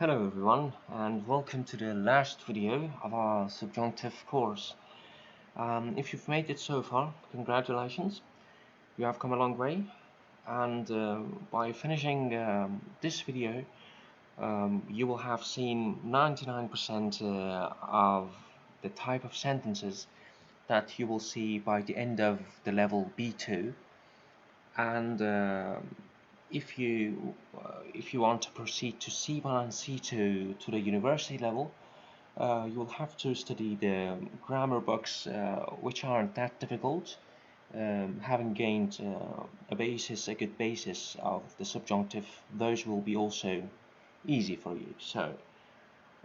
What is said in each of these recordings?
Hello everyone, and welcome to the last video of our subjunctive course. If you've made it so far, congratulations, you have come a long way, and by finishing this video, you will have seen 99% of the type of sentences that you will see by the end of the level B2, and if you want to proceed to C1 and C2 to the university level, you will have to study the grammar books, which aren't that difficult. Having gained a good basis of the subjunctive, those will be also easy for you. So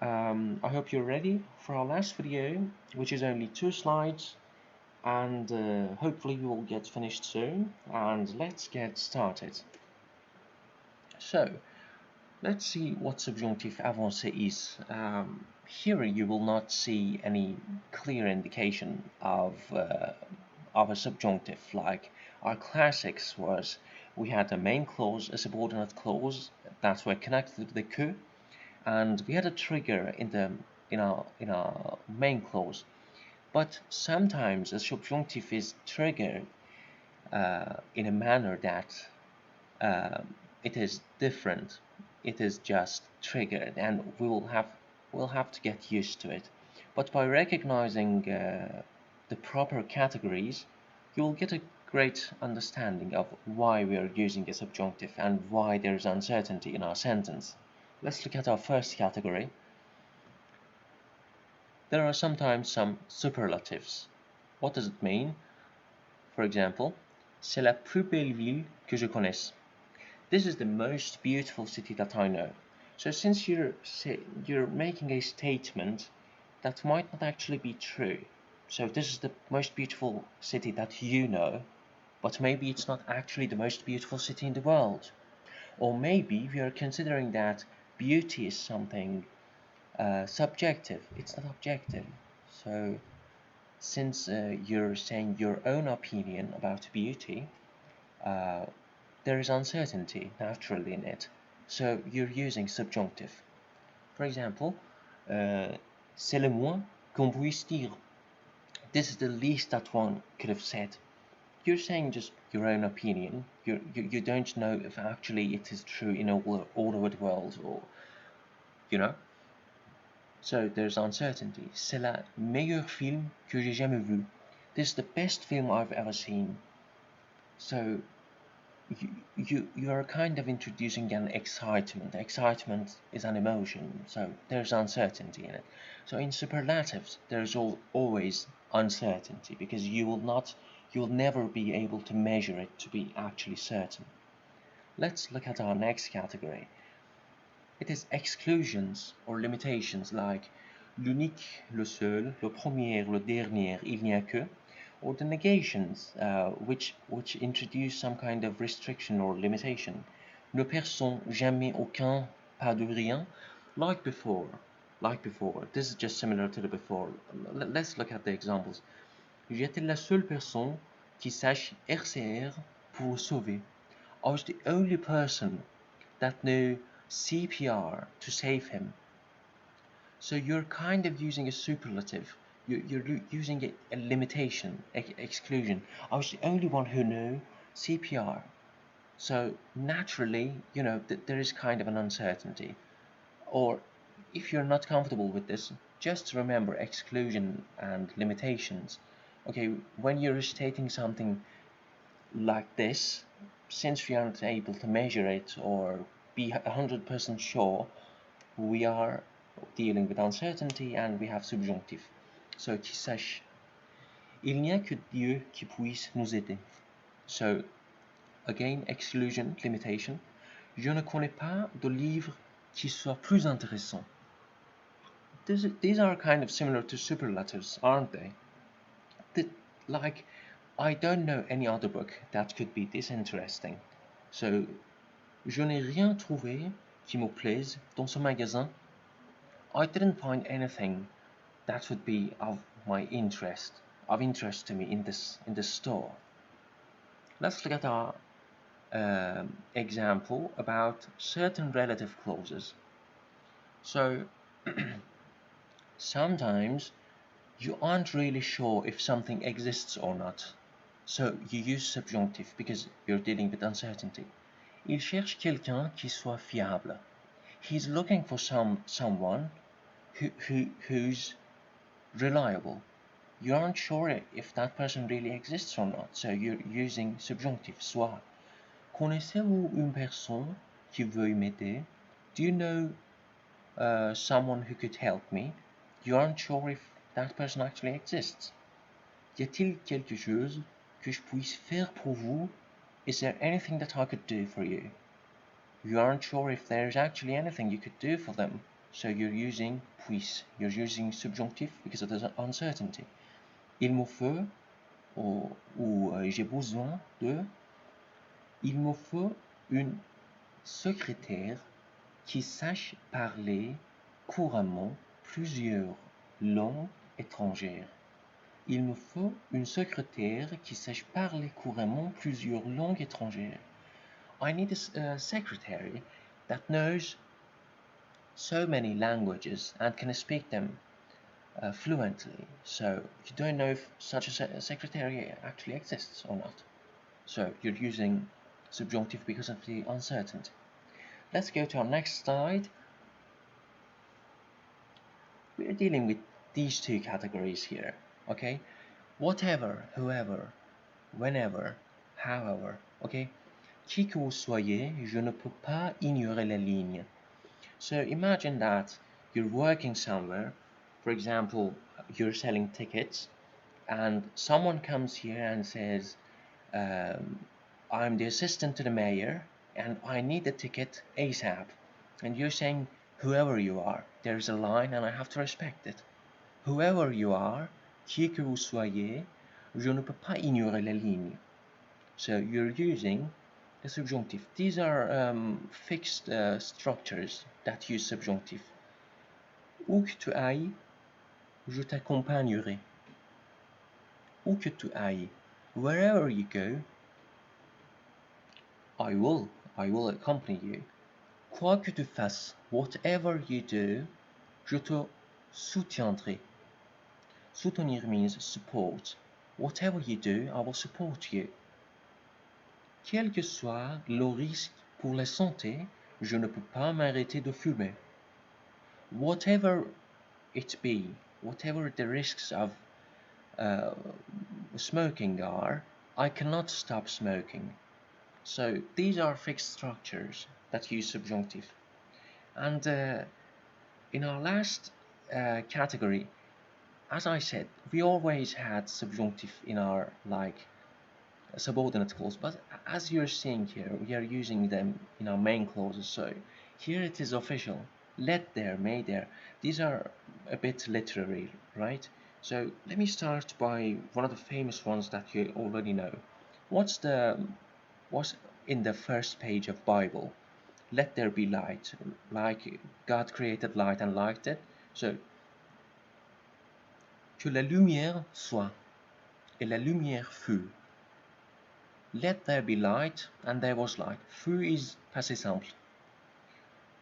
I hope you're ready for our last video, which is only 2 slides, and hopefully we will get finished soon. And let's get started. So let's see what Subjonctif Avancé is. Here you will not see any clear indication of a subjunctive. Like our classics was, we had a main clause, a subordinate clause that were connected to the que, and we had a trigger in our main clause. But sometimes a subjunctive is triggered in a manner that it is different. It is just triggered, and we'll have to get used to it. But by recognizing the proper categories, you will get a great understanding of why we are using a subjunctive and why there is uncertainty in our sentence. Let's look at our first category. There are sometimes some superlatives. What does it mean? For example, c'est la plus belle ville que je connaisse. This is the most beautiful city that I know. So since you're making a statement that might not actually be true, so this is the most beautiful city that you know, but maybe it's not actually the most beautiful city in the world. Or maybe we are considering that beauty is something subjective, it's not objective. So since you're saying your own opinion about beauty, there is uncertainty naturally in it, so you're using subjunctive. For example, c'est le moins qu'on puisse dire. This is the least that one could have said. You're saying just your own opinion. You don't know if actually it is true in all over the world, or So there's uncertainty. C'est le meilleur film que j'ai jamais vu. This is the best film I've ever seen. So you are kind of introducing an excitement. Excitement is an emotion, so there's uncertainty in it. So in superlatives, there's always uncertainty, because you'll never be able to measure it to be actually certain. Let's look at our next category. It is exclusions or limitations, like l'unique, le seul, le premier, le dernier, il n'y a que, or the negations, which introduce some kind of restriction or limitation. Ne perçons jamais aucun, pas de rien, like before. This is just similar to the before. Let's look at the examples. J'étais la seule personne qui sache RCR pour sauver. I was the only person that knew CPR to save him. So you're kind of using a superlative. You're using a limitation, exclusion. I was the only one who knew CPR. So naturally, there is kind of an uncertainty. Or if you're not comfortable with this, just remember exclusion and limitations. Okay, when you're stating something like this, since we aren't able to measure it or be 100% sure, we are dealing with uncertainty, and we have subjunctive. So, qui sache. Il n'y a que Dieu qui puisse nous aider. So, again, exclusion, limitation. Je ne connais pas de livre qui soit plus intéressant. These are kind of similar to superlatives, aren't they? Like, I don't know any other book that could be this interesting. So, je n'ai rien trouvé qui me plaise dans ce magasin. I didn't find anything that would be of interest to me in this store. Let's look at our example about certain relative clauses. So sometimes you aren't really sure if something exists or not. So you use subjunctive because you're dealing with uncertainty. Il cherche quelqu'un qui soit fiable. He's looking for someone who's reliable. You aren't sure if that person really exists or not, so you're using subjunctive soit. Connaissez-vous une personne qui veuille m'aider? Do you know someone who could help me? You aren't sure if that person actually exists. Y a-t-il quelque chose que je puisse faire pour vous? Is there anything that I could do for you? You aren't sure if there's actually anything you could do for them, so you're using puisse. You're using subjunctive because of the uncertainty. Il me faut ou j'ai besoin de. Il me faut une secrétaire qui sache parler couramment plusieurs langues étrangères. Il me faut une secrétaire qui sache parler couramment plusieurs langues étrangères. I need a secretary that knows so many languages and can speak them fluently. So you don't know if such a secretary actually exists or not. So you're using subjunctive because of the uncertainty. Let's go to our next slide. We're dealing with these two categories here, okay? Whatever, whoever, whenever, however, okay? Qui que vous soyez, je ne peux pas ignorer les lignes. So imagine that you're working somewhere, for example, you're selling tickets, and someone comes here and says, I'm the assistant to the mayor, and I need a ticket ASAP. And you're saying, whoever you are, there's a line and I have to respect it. Whoever you are, qui que vous soyez, je ne peux pas ignorer les lignes. So you're using the subjunctive. These are fixed structures that use subjunctive. Où que tu ailles, je t'accompagnerai. Où que tu ailles, wherever you go, I will accompany you. Quoi que tu fasses, whatever you do, je te soutiendrai. Soutenir means support. Whatever you do, I will support you. Quel que soit le risque pour la santé, je ne peux pas m'arrêter de fumer. Whatever it be, whatever the risks of smoking are, I cannot stop smoking. So these are fixed structures that use subjunctive. And in our last category, as I said, we always had subjunctive in our subordinate clause, but as you're seeing here, we are using them in our main clauses. So here it is official. Let there, may there. These are a bit literary, right? So let me start by one of the famous ones that you already know. What's in the first page of Bible? Let there be light. Like God created light and liked it. So que la lumière soit, et la lumière fut. Let there be light, and there was light. Fut is passé simple.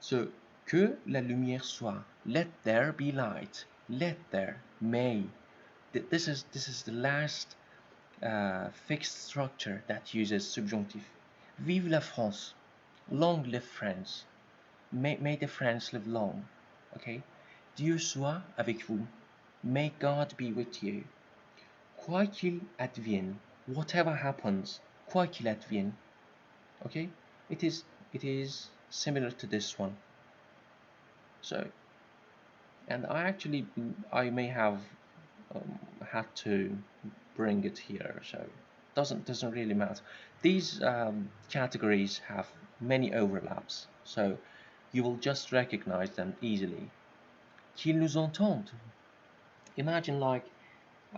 So, que la lumière soit. Let there be light. Let there, may. This is the last fixed structure that uses subjunctive. Vive la France. Long live France. May the France live long. Okay? Dieu soit avec vous. May God be with you. Quoi qu'il advienne. Whatever happens. Quoi qu'il advienne. Okay? It is similar to this one. So, and I may have had to bring it here, so doesn't really matter. These categories have many overlaps, so you will just recognize them easily. Qu'ils nous entendent. Imagine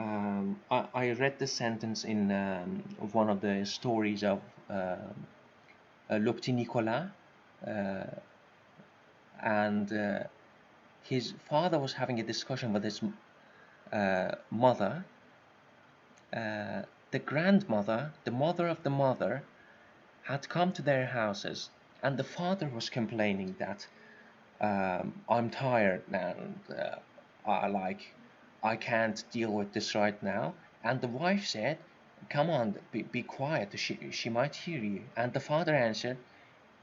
I read this sentence in one of the stories of Le Petit Nicolas, and his father was having a discussion with his mother. The grandmother, the mother of the mother, had come to their houses, and the father was complaining that I'm tired and I can't deal with this right now. And the wife said, come on, be quiet, she might hear you. And the father answered,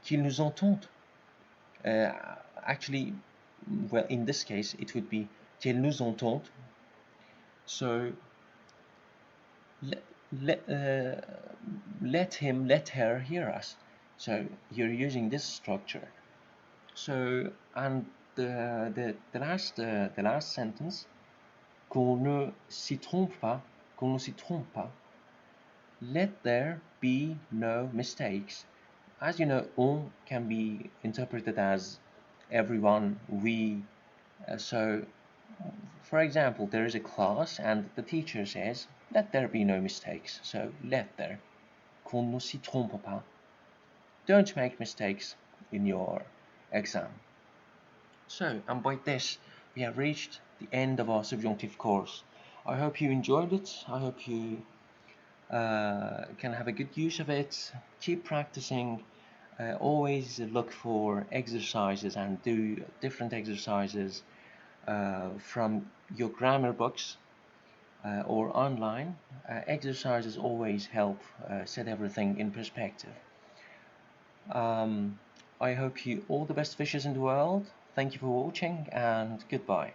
qu'ils nous entendent. Uh, Actually, well, in this case, it would be qu'elle nous entende. So let, let, uh, let her hear us. So you're using this structure. So, and the last sentence, qu'on ne s'y trompe pas, qu'on ne s'y trompe pas. Let there be no mistakes. As you know, on can be interpreted as everyone, we. So, for example, there is a class and the teacher says, let there be no mistakes. So, let there. Qu'on ne s'y trompe pas. Don't make mistakes in your exam. So, and by this, we have reached the end of our subjunctive course. I hope you enjoyed it. I hope you can have a good use of it. Keep practicing. Always look for exercises and do different exercises from your grammar books or online. Exercises always help set everything in perspective. I hope you all the best wishes in the world. Thank you for watching and goodbye.